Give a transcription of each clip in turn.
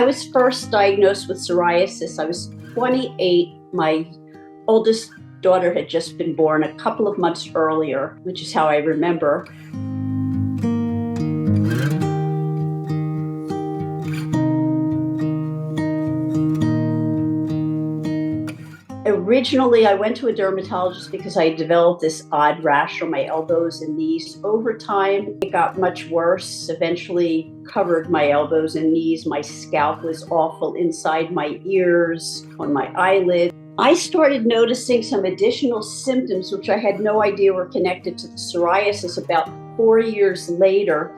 I was first diagnosed with psoriasis. I was 28. My oldest daughter had just been born a couple of months earlier, which is how I remember. Originally, I went to a dermatologist because I developed this odd rash on my elbows and knees. Over time, it got much worse, eventually covered my elbows and knees. My scalp was awful inside my ears, on my eyelid. I started noticing some additional symptoms, which I had no idea were connected to the psoriasis. About 4 years later,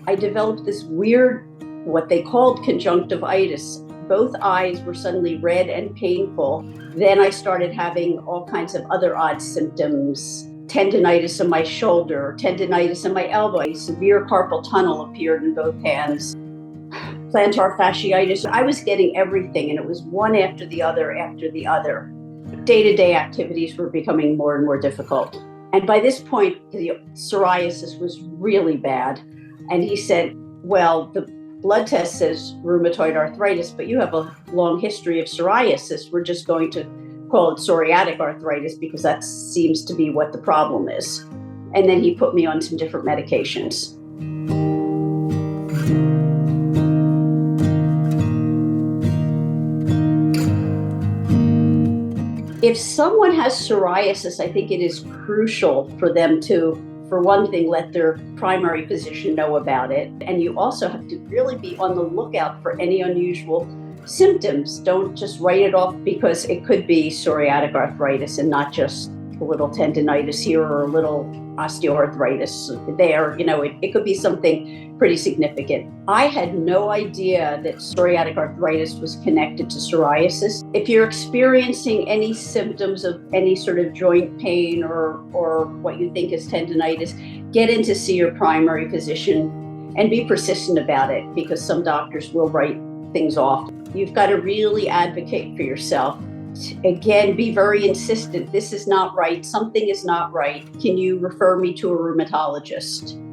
I developed this weird, what they called conjunctivitis. Both eyes were suddenly red and painful. Then I started having all kinds of other odd symptoms. Tendonitis in my shoulder, tendonitis in my elbow, severe carpal tunnel appeared in both hands, plantar fasciitis. I was getting everything, and it was one after the other after the other. Day-to-day activities were becoming more and more difficult. And by this point, the psoriasis was really bad. And he said, well, the blood test says rheumatoid arthritis, but you have a long history of psoriasis. We're just going to call it psoriatic arthritis because that seems to be what the problem is. And then he put me on some different medications. If someone has psoriasis, I think it is crucial for them to, for one thing, let their primary physician know about it. And you also have to really be on the lookout for any unusual symptoms. Don't just write it off because it could be psoriatic arthritis and not just a little tendonitis here or a little osteoarthritis there. It could be something pretty significant. I had no idea that psoriatic arthritis was connected to psoriasis. If you're experiencing any symptoms of any sort of joint pain or what you think is tendonitis, get in to see your primary physician and be persistent about it, because some doctors will write things off. You've got to really advocate for yourself. Again, be very insistent. This is not right. Something is not right. Can you refer me to a rheumatologist?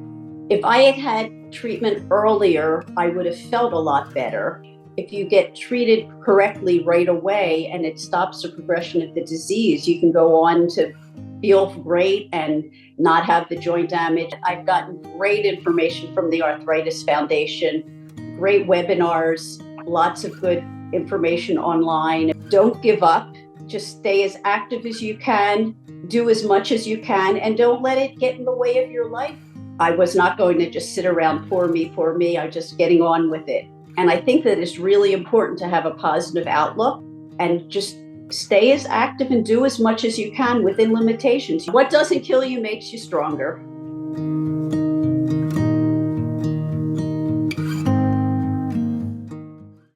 If I had had treatment earlier, I would have felt a lot better. If you get treated correctly right away and it stops the progression of the disease, you can go on to feel great and not have the joint damage. I've gotten great information from the Arthritis Foundation, great webinars, lots of good information online. Don't give up. Just stay as active as you can, do as much as you can, and don't let it get in the way of your life. I was not going to just sit around, poor me. I was just getting on with it. And I think that it's really important to have a positive outlook and just stay as active and do as much as you can within limitations. What doesn't kill you makes you stronger.